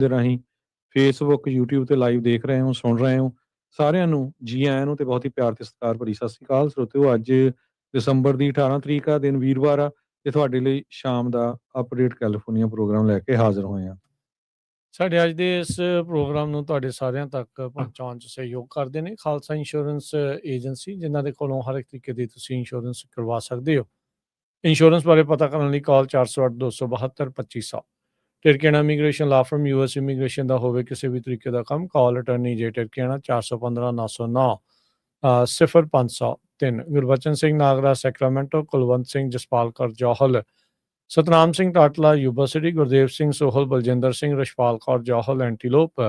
ਦੇ ਰਾਹੀਂ Facebook, YouTube ਤੇ ਲਾਈਵ ਦੇਖ ਰਹੇ ਹੋ, ਸੁਣ ਰਹੇ ਹੋ, ਸਾਰਿਆਂ ਨੂੰ ਜੀ ਆਇਆਂ ਨੂੰ ਤੇ ਬਹੁਤ ਹੀ ਪਿਆਰ ਤੇ ਸਤਿਕਾਰ ਭਰੀ ਸਤਿ ਸ੍ਰੀ ਅਕਾਲ ਸਰੋਤਿਓ। ਅੱਜ ਦਸੰਬਰ ਦੀ 18 ਤਰੀਕ ਆ, ਦਿਨ ਵੀਰਵਾਰ ਆ ਤੇ ਤੁਹਾਡੇ ਲਈ ਸ਼ਾਮ ਦਾ ਅਪਡੇਟ ਕੈਲੀਫੋਰਨੀਆ ਪ੍ਰੋਗਰਾਮ ਲੈ ਕੇ ਹਾਜ਼ਰ ਹੋਏ ਹਾਂ। ਸਾਡੇ ਅੱਜ ਦੇ ਇਸ ਪ੍ਰੋਗਰਾਮ ਨੂੰ ਤੁਹਾਡੇ ਸਾਰਿਆਂ ਤੱਕ ਪਹੁੰਚਾਉਣ 'ਚ ਸਹਿਯੋਗ ਕਰਦੇ ਨੇ ਖਾਲਸਾ ਇੰਸ਼ੋਰੈਂਸ ਏਜੰਸੀ, ਜਿਨ੍ਹਾਂ ਦੇ ਕੋਲੋਂ ਹਰ ਇੱਕ ਤਰੀਕੇ ਦੀ ਤੁਸੀਂ ਇੰਸ਼ੋਰੈਂਸ ਕਰਵਾ ਸਕਦੇ ਹੋ। ਇੰਸ਼ੋਰੈਂਸ ਬਾਰੇ ਪਤਾ ਕਰਨ ਲਈ ਕਾਲ 408 272 2500। ਟਿਰਕੇਣਾ immigration law firm US immigration ਦਾ ਹੋਵੇ ਕਿਸੇ ਵੀ ਤਰੀਕੇ ਦਾ ਕੰਮ, ਕਾਲ ਅਟਰਨੀ ਜੇ ਟਿਰਕੇਣਾ 415 909 0503। Gurbachan Singh Nagra Sacramento, Kulwant Singh Jaspal Kaur Johal, Satnam Singh Tatla Yuba City, Gurdev Singh Sohal, Baljinder Singh, Rachhpal Kaur Johal Antelope,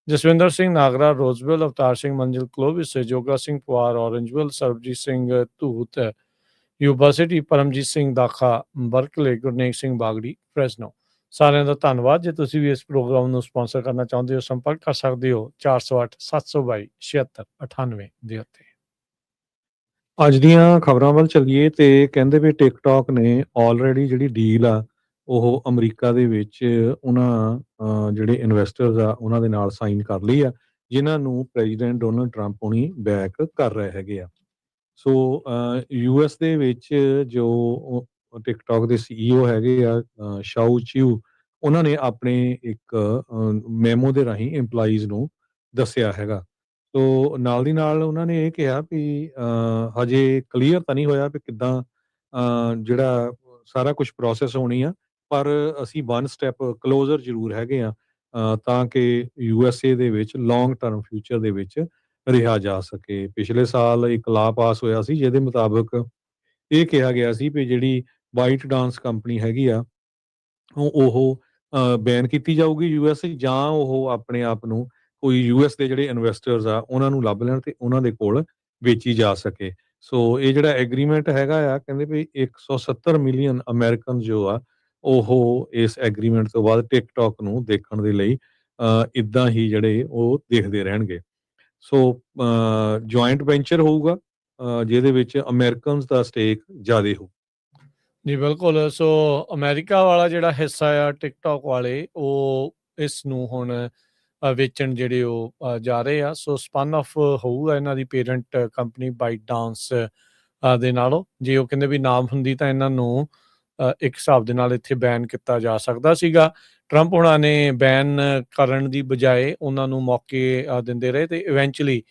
Jaswinder Singh Nagra Roseville, Avtar Singh Manzil Clovis, Joga Singh Pawar Orangevale, Sarabjit Singh Dhoot Yuba City, Paramjit Singh ਦਾਖਾ ਬਰਕਲੇ, ਗੁਰਨੇਕ ਸਿੰਘ ਬਾਗੜੀ ਫ੍ਰੈਸਨੋ। ਸਾਰਿਆਂ ਦਾ ਧੰਨਵਾਦ। ਜੇ ਤੁਸੀਂ ਵੀ ਇਸ ਪ੍ਰੋਗਰਾਮ ਨੂੰ ਸਪਾਂਸਰ ਕਰਨਾ ਚਾਹੁੰਦੇ ਹੋ, ਸੰਪਰਕ ਕਰ ਸਕਦੇ ਹੋ 408 722 7698 ਦੇ ਉੱਤੇ। ਅੱਜ ਦੀਆਂ ਖਬਰਾਂ ਵੱਲ ਚੱਲੀਏ ਤੇ ਕਹਿੰਦੇ ਵੀ ਟਿਕਟੌਕ ਨੇ ਆਲਰੇਡੀ ਜਿਹੜੀ ਡੀਲ ਆ ਉਹ ਅਮਰੀਕਾ ਦੇ ਵਿੱਚ ਉਹਨਾਂ ਜਿਹੜੇ ਇਨਵੈਸਟਰਸ ਆ ਉਹਨਾਂ ਦੇ ਨਾਲ ਸਾਈਨ ਕਰ ਲਈ ਆ, ਜਿਨ੍ਹਾਂ ਨੂੰ ਪ੍ਰੈਜ਼ੀਡੈਂਟ ਡੋਨਲਡ ਟਰੰਪ ਹੁਣੀ ਬੈਕ ਕਰ ਰਹੇ ਹੈਗੇ ਆ। ਸੋ US ਦੇ ਵਿੱਚ ਜੋ ਟਿਕਟੌਕ ਦੇ CEO ਹੈਗੇ ਆ ਸ਼ਾਓ ਚਿਊ, ਉਹਨਾਂ ਨੇ ਆਪਣੇ ਇੱਕ ਮੈਮੋ ਦੇ ਰਾਹੀਂ EMPLOYEES ਨੂੰ ਦੱਸਿਆ ਹੈਗਾ। ਸੋ ਨਾਲ ਦੀ ਨਾਲ ਉਹਨਾਂ ਨੇ ਇਹ ਕਿਹਾ ਵੀ ਹਜੇ ਕਲੀਅਰ ਤਾਂ ਨਹੀਂ ਹੋਇਆ ਵੀ ਕਿੱਦਾਂ ਜਿਹੜਾ ਸਾਰਾ ਕੁਝ ਪ੍ਰੋਸੈਸ ਹੋਣੀ ਆ, ਪਰ ਅਸੀਂ 1 ਸਟੈਪ ਕਲੋਜ਼ਰ ਜ਼ਰੂਰ ਹੈਗੇ ਆ ਤਾਂ ਕਿ USA ਦੇ ਵਿੱਚ ਲੌਂਗ ਟਰਮ ਫਿਊਚਰ ਦੇ ਵਿੱਚ ਰਿਹਾ ਜਾ ਸਕੇ। ਪਿਛਲੇ ਸਾਲ ਇੱਕ ਲਾ ਪਾਸ ਹੋਇਆ ਸੀ ਜਿਹਦੇ ਮੁਤਾਬਕ ਇਹ ਕਿਹਾ ਗਿਆ ਸੀ ਵੀ ਜਿਹੜੀ ਬਾਈਟ ਡਾਂਸ ਕੰਪਨੀ ਹੈਗੀ ਆ ਉਹ ਬੈਨ ਕੀਤੀ ਜਾਊਗੀ US, ਜਾਂ ਉਹ ਆਪਣੇ ਆਪ ਨੂੰ ਕੋਈ US ਦੇ ਜਿਹੜੇ ਇਨਵੈਸਟਰਸ ਆ ਉਹਨਾਂ ਨੂੰ ਲੱਭ ਲੈਣ ਤੇ ਉਹਨਾਂ ਦੇ ਕੋਲ ਵੇਚੀ ਜਾ ਸਕੇ। ਸੋ ਇਹ ਜਿਹੜਾ ਐਗਰੀਮੈਂਟ ਹੈਗਾ ਆ, ਕਹਿੰਦੇ ਵੀ 170 ਮਿਲੀਅਨ ਅਮਰੀਕਨ ਜੋ ਆ ਉਹ ਇਸ ਐਗਰੀਮੈਂਟ ਤੋਂ ਬਾਅਦ ਟਿਕਟੌਕ ਨੂੰ ਦੇਖਣ ਦੇ ਲਈ ਇੱਦਾਂ ਹੀ ਜਿਹੜੇ ਉਹ ਦੇਖਦੇ ਰਹਿਣਗੇ। ਸੋ ਜੁਆਇੰਟ ਵੈਂਚਰ ਹੋਊਗਾ ਜਿਹਦੇ ਵਿੱਚ ਅਮਰੀਕਨਸ ਦਾ ਸਟੇਕ ਜ਼ਿਆਦਾ ਹੋਊ। ਜੀ ਬਿਲਕੁਲ। ਸੋ ਅਮਰੀਕਾ ਵਾਲਾ ਜਿਹੜਾ ਹਿੱਸਾ ਆ ਟਿਕਟੌਕ ਵਾਲੇ, ਉਹ ਇਸ ਨੂੰ ਹੁਣ ਵੇਚਣ ਜਿਹੜੇ ਉਹ ਜਾ ਰਹੇ ਆ। ਸੋ ਸਪਨ ਆਫ ਹੋਊਗਾ ਇਹਨਾਂ ਦੀ ਪੇਰੈਂਟ ਕੰਪਨੀ ਬਾਈਟ ਡਾਂਸ ਦੇ ਨਾਲੋਂ। ਜੇ ਉਹ ਕਹਿੰਦੇ ਵੀ ਨਾਮ ਹੁੰਦੀ ਤਾਂ ਇਹਨਾਂ ਨੂੰ ਇੱਕ ਹਿਸਾਬ ਦੇ ਨਾਲ ਇੱਥੇ ਬੈਨ ਕੀਤਾ ਜਾ ਸਕਦਾ ਸੀਗਾ। ਟਰੰਪ ਹੁਣਾਂ ਨੇ ਬੈਨ ਕਰਨ ਦੀ ਬਜਾਏ ਉਹਨਾਂ ਨੂੰ ਮੌਕੇ ਦਿੰਦੇ ਰਹੇ ਤੇ ਇਵੈਂਚੁਅਲੀ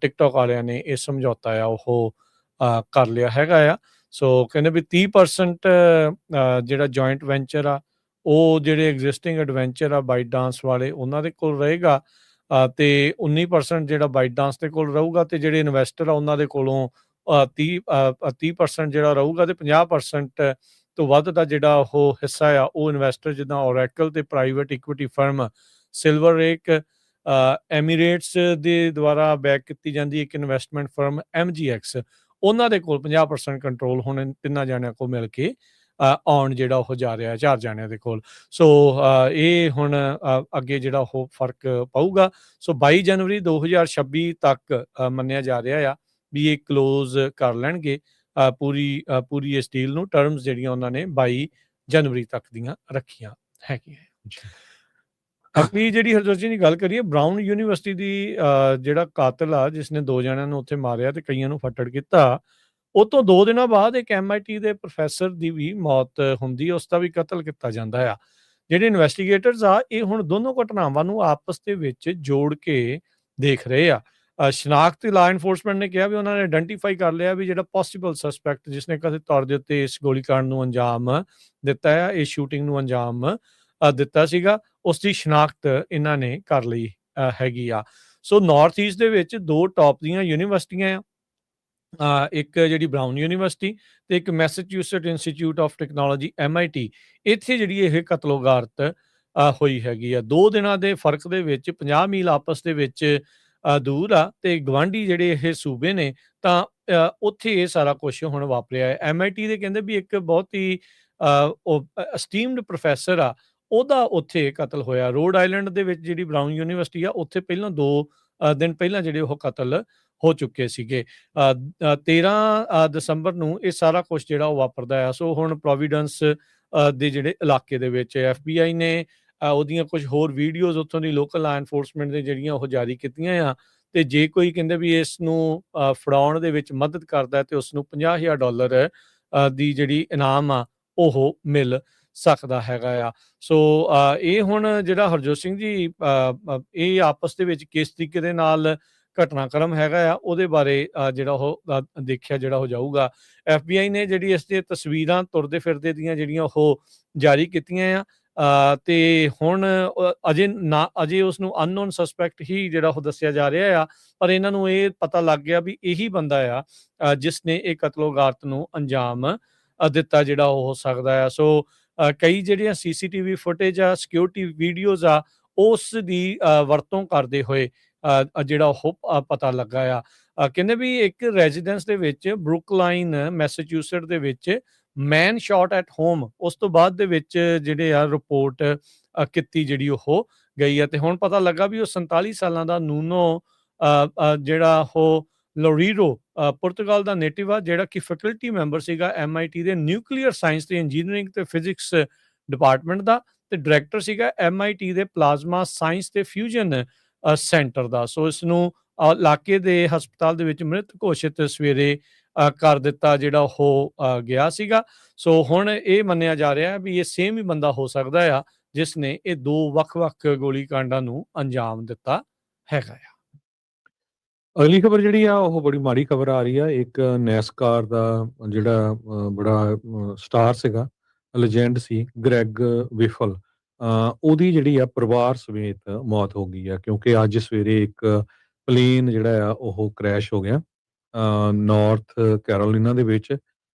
ਟਿਕਟੌਕ ਵਾਲਿਆਂ ਨੇ ਇਹ ਸਮਝੌਤਾ ਆ ਉਹ ਕਰ ਲਿਆ ਹੈਗਾ ਆ। ਸੋ ਕਹਿੰਦੇ ਵੀ 30% ਜਿਹੜਾ ਜੁਆਇੰਟ ਵੈਂਚਰ ਆ ਉਹ ਜਿਹੜੇ ਐਗਜ਼ਿਸਟਿੰਗ ਐਡਵੈਂਚਰ ਆ ਬਾਈਟ ਡਾਂਸ ਵਾਲੇ ਉਹਨਾਂ ਦੇ ਕੋਲ ਰਹੇਗਾ ਤੇ 19% ਜਿਹੜਾ ਬਾਈਟ ਡਾਂਸ ਦੇ ਕੋਲ ਰਹੂਗਾ, ਤੇ ਜਿਹੜੇ ਇਨਵੈਸਟਰ ਆ ਉਹਨਾਂ ਦੇ ਕੋਲੋਂ 30% ਜਿਹੜਾ ਰਹੂਗਾ, ਤੇ 50% ਤੋਂ ਵੱਧ ਦਾ ਜਿਹੜਾ ਉਹ ਹਿੱਸਾ ਆ ਉਹ ਇਨਵੈਸਟਰ ਜਿੱਦਾਂ ਓਰੈਕਲ ਤੇ private equity firm Silver Lake Emirates ਦੇ ਦੁਆਰਾ ਬੈਕ ਕੀਤੀ ਜਾਂਦੀ ਇੱਕ ਇਨਵੈਸਟਮੈਂਟ ਫਰਮ MGX, ਉਹਨਾਂ ਦੇ ਕੋਲ 50% ਕੰਟਰੋਲ ਹੁਣ ਤਿੰਨਾਂ ਜਾਣਿਆਂ ਕੋਲ ਮਿਲ ਕੇ ਆਉਣ ਜਿਹੜਾ ਉਹ ਜਾ ਰਿਹਾ 4 ਜਾਣਿਆਂ ਦੇ ਕੋਲ। ਸੋ ਇਹ ਹੁਣ ਅੱਗੇ ਜਿਹੜਾ ਉਹ ਫਰਕ ਪਊਗਾ। ਸੋ 22 ਜਨਵਰੀ 2026 ਤੱਕ ਮੰਨਿਆ ਜਾ ਰਿਹਾ ਆ ਵੀ ਇਹ ਕਲੋਜ਼ ਕਰ ਲੈਣਗੇ ਪੂਰੀ ਇਸ ਡੀਲ ਨੂੰ। ਟਰਮਸ ਜਿਹੜੀਆਂ ਉਹਨਾਂ ਨੇ 22 ਜਨਵਰੀ ਤੱਕ ਦੀਆਂ ਰੱਖੀਆਂ ਹੈਗੀਆਂ। ਅਗਲੀ ਜਿਹੜੀ ਹਰਜੋਤ ਦੀ ਗੱਲ ਕਰੀਏ, ਬਰਾਊਨ ਯੂਨੀਵਰਸਿਟੀ ਦੀ ਜਿਹੜਾ ਕਾਤਲ ਆ ਜਿਸਨੇ 2 ਜਣਿਆਂ ਨੂੰ ਉੱਥੇ ਮਾਰਿਆ ਤੇ ਕਈਆਂ ਨੂੰ ਫੱਟੜ ਕੀਤਾ, ਉਹ ਤੋਂ 2 ਦਿਨਾਂ ਬਾਅਦ ਇੱਕ MIT ਦੇ ਪ੍ਰੋਫੈਸਰ ਦੀ ਵੀ ਮੌਤ ਹੁੰਦੀ, ਉਸ ਦਾ ਵੀ ਕਤਲ ਕੀਤਾ ਜਾਂਦਾ ਆ। ਜਿਹੜੇ ਇਨਵੈਸਟੀਗੇਟਰਸ ਆ ਇਹ ਹੁਣ ਦੋਨੋਂ ਘਟਨਾਵਾਂ ਨੂੰ ਆਪਸ ਦੇ ਵਿੱਚ ਜੋੜ ਕੇ ਦੇਖ ਰਹੇ ਆ। ਸ਼ਨਾਖਤੀ ਲਾਅ ਐਨਫੋਰਸਮੈਂਟ ਨੇ ਕਿਹਾ ਵੀ ਉਹਨਾਂ ਨੇ ਆਇਡੈਂਟੀਫਾਈ ਕਰ ਲਿਆ ਵੀ ਜਿਹੜਾ ਪੋਸੀਬਲ ਸਸਪੈਕਟ ਜਿਸਨੇ ਕਦੇ ਤੌਰ ਦੇ ਉੱਤੇ ਇਸ ਗੋਲੀਕਾਂਡ ਨੂੰ ਅੰਜਾਮ ਦਿੱਤਾ ਆ, ਇਸ ਸ਼ੂਟਿੰਗ ਨੂੰ ਅੰਜਾਮ ਦਿੱਤਾ ਸੀਗਾ, ਉਸ ਦੀ ਸ਼ਨਾਖਤ ਇਹਨਾਂ ਨੇ ਕਰ ਲਈ ਹੈਗੀ ਆ। ਸੋ ਨਾਰਥ ਈਸਟ ਦੇ ਵਿੱਚ 2 ਟੌਪ ਦੀਆਂ ਯੂਨੀਵਰਸਿਟੀਆਂ ਆ, ਇੱਕ ਜਿਹੜੀ ਬਰਾਊਨ ਯੂਨੀਵਰਸਿਟੀ ਤੇ ਇੱਕ ਮੈਸੇਚਿਊਸਟ ਇੰਸਟੀਚਿਊਟ ਆਫ ਟੈਕਨੋਲੋਜੀ MIT। ਇੱਥੇ ਜਿਹੜੀ ਇਹ ਕਤਲੋਗਾਰਤ ਹੋਈ ਹੈਗੀ ਆ। 2 ਦਿਨਾਂ ਦੇ ਫਰਕ ਦੇ ਵਿੱਚ 50 ਮੀਲ ਆਪਸ ਦੇ ਵਿੱਚ ਦੂਰ ਆ ਤੇ ਗਵਾਂਢੀ ਜਿਹੜੇ ਇਹ ਸੂਬੇ ਨੇ, ਤਾਂ ਉੱਥੇ ਇਹ ਸਾਰਾ ਕੁਝ ਹੁਣ ਵਾਪਰਿਆ ਹੈ। MIT ਦੇ ਕਹਿੰਦੇ ਵੀ ਇੱਕ ਬਹੁਤ ਹੀ ਅਸਟੀਮਡ ਪ੍ਰੋਫੈਸਰ ਆ, ਉਹਦਾ ਉੱਥੇ ਕਤਲ ਹੋਇਆ। ਰੋਡ ਆਈਲੈਂਡ ਦੇ ਵਿੱਚ ਜਿਹੜੀ ਬਰਾਊਨ ਯੂਨੀਵਰਸਿਟੀ ਆ ਉੱਥੇ ਪਹਿਲਾਂ 2 ਦਿਨ ਪਹਿਲਾਂ ਜਿਹੜੇ ਉਹ ਕਤਲ ਹੋ ਚੁੱਕੇ ਸੀਗੇ। 13 ਦਸੰਬਰ ਨੂੰ ਇਹ ਸਾਰਾ ਕੁਝ ਜਿਹੜਾ ਉਹ ਵਾਪਰਦਾ ਆ। ਸੋ ਹੁਣ ਪ੍ਰੋਵੀਡੈਂਸ ਦੇ ਜਿਹੜੇ ਇਲਾਕੇ ਦੇ ਵਿੱਚ FBI ਨੇ ਉਹਦੀਆਂ ਕੁਝ ਹੋਰ ਵੀਡੀਓਜ਼ ਉੱਥੋਂ ਦੀ ਲੋਕਲ ਲਾ ਐਨਫੋਰਸਮੈਂਟ ਨੇ ਜਿਹੜੀਆਂ ਉਹ ਜਾਰੀ ਕੀਤੀਆਂ ਆ, ਤੇ ਜੇ ਕੋਈ ਕਹਿੰਦੇ ਵੀ ਇਸ ਨੂੰ ਫੜਾਉਣ ਦੇ ਵਿੱਚ ਮਦਦ ਕਰਦਾ ਤੇ ਉਸ ਨੂੰ $50,000 ਦੀ ਜਿਹੜੀ ਇਨਾਮ ਆ ਉਹ ਮਿਲ ਸਕਦਾ ਹੈਗਾ ਆ। ਸੋ ਇਹ ਹੁਣ ਜਿਹੜਾ ਹਰਜੋਤ ਸਿੰਘ ਜੀ ਇਹ ਆਪਸ ਦੇ ਵਿੱਚ ਕਿਸ ਤਰੀਕੇ ਦੇ ਨਾਲ ਘਟਨਾਕ੍ਰਮ ਹੈਗਾ ਆ, ਉਹਦੇ ਬਾਰੇ ਜਿਹੜਾ ਉਹ ਦੇਖਿਆ ਜਿਹੜਾ ਹੋ ਜਾਊਗਾ। FBI ਨੇ ਜਿਹੜੀ ਇਸ ਦੀਆਂ ਤਸਵੀਰਾਂ ਤੁਰਦੇ ਫਿਰਦੇ ਦੀਆਂ ਜਿਹੜੀਆਂ ਉਹ ਜਾਰੀ ਕੀਤੀਆਂ ਆ, ਤੇ ਹੁਣ ਅਜੇ ਉਸ ਨੂੰ ਅਨਨੋਨ ਸਸਪੈਕਟ ਹੀ ਜਿਹੜਾ ਉਹ ਦੱਸਿਆ ਜਾ ਰਿਹਾ ਆ, ਪਰ ਇਹਨਾਂ ਨੂੰ ਇਹ ਪਤਾ ਲੱਗ ਗਿਆ ਵੀ ਇਹੀ ਬੰਦਾ ਆ ਜਿਸ ਨੇ ਇਹ ਕਤਲੋਗਾਰਤ ਨੂੰ ਅੰਜਾਮ ਦਿੱਤਾ ਜਿਹੜਾ ਉਹ ਹੋ ਸਕਦਾ ਆ। ਸੋ ਕਈ ਜਿਹੜੀਆਂ CCTV ਫੁਟੇਜ ਆ, ਸਿਕਿਉਰਿਟੀ ਵੀਡੀਓਜ਼ ਆ, ਉਸ ਦੀ ਵਰਤੋਂ ਕਰਦੇ ਹੋਏ ਜਿਹੜਾ ਉਹ ਪਤਾ ਲੱਗਾ ਆ। ਕਹਿੰਦੇ ਵੀ ਇੱਕ ਰੈਜ਼ੀਡੈਂਸ ਦੇ ਵਿੱਚ ਬਰੁਕਲਾਈਨ ਮੈਸੇਚਿਊਸਟ ਦੇ ਵਿੱਚ ਮੈਨ ਸ਼ਾਟ ਐਟ ਹੋਮ, ਉਸ ਤੋਂ ਬਾਅਦ ਦੇ ਵਿੱਚ ਜਿਹੜੇ ਆ ਰਿਪੋਰਟ ਕੀਤੀ ਜਿਹੜੀ ਉਹ ਗਈ ਆ, ਤੇ ਹੁਣ ਪਤਾ ਲੱਗਾ ਵੀ ਉਹ 47 ਸਾਲਾਂ ਦਾ ਨੂਨੋ ਜਿਹੜਾ ਉਹ ਲੋਰੀਰੋ ਪੁਰਤਗਾਲ ਦਾ ਨੇਟਿਵ ਆ, ਜਿਹੜਾ ਕਿ ਫੈਕਲਟੀ ਮੈਂਬਰ ਸੀਗਾ MIT ਦੇ ਨਿਊਕਲੀਅਰ ਸਾਇੰਸ ਤੇ ਇੰਜੀਨੀਅਰਿੰਗ ਤੇ ਫਿਜ਼ਿਕਸ ਡਿਪਾਰਟਮੈਂਟ ਦਾ, ਤੇ ਡਾਇਰੈਕਟਰ ਸੀਗਾ MIT ਦੇ ਪਲਾਜ਼ਮਾ ਸਾਇੰਸ ਤੇ ਫਿਊਜ਼ਨ ਸੈਂਟਰ ਦਾ। ਸੋ ਇਸ ਨੂੰ ਇਲਾਕੇ ਦੇ ਹਸਪਤਾਲ ਦੇ ਵਿੱਚ ਮ੍ਰਿਤ ਘੋਸ਼ਿਤ ਸਵੇਰੇ ਕਰ ਦਿੱਤਾ ਜਿਹੜਾ ਉਹ ਗਿਆ ਸੀਗਾ। ਸੋ ਹੁਣ ਇਹ ਮੰਨਿਆ ਜਾ ਰਿਹਾ ਵੀ ਇਹ ਸੇਮ ਹੀ ਬੰਦਾ ਹੋ ਸਕਦਾ ਆ ਜਿਸ ਨੇ ਇਹ 2 ਵੱਖ-ਵੱਖ ਗੋਲੀਕਾਂਡਾਂ ਨੂੰ ਅੰਜਾਮ ਦਿੱਤਾ ਹੈਗਾ ਆ। ਅਗਲੀ ਖਬਰ ਜਿਹੜੀ ਆ ਉਹ ਬੜੀ ਮਾੜੀ ਖਬਰ ਆ ਰਹੀ ਆ। ਇੱਕ ਨੈਸਕਾਰ ਦਾ ਜਿਹੜਾ ਬੜਾ ਸਟਾਰ ਸੀਗਾ, ਲੈਜੈਂਡ ਸੀ, ਗ੍ਰੈਗ ਵਿਫਲ, ਉਹਦੀ ਜਿਹੜੀ ਆ ਪਰਿਵਾਰ ਸਮੇਤ ਮੌਤ ਹੋ ਗਈ ਆ, ਕਿਉਂਕਿ ਅੱਜ ਸਵੇਰੇ ਇੱਕ ਪਲੇਨ ਜਿਹੜਾ ਆ ਉਹ ਕ੍ਰੈਸ਼ ਹੋ ਗਿਆ ਨਾਰਥ ਕੈਰੋਲੀਨਾ ਦੇ ਵਿੱਚ,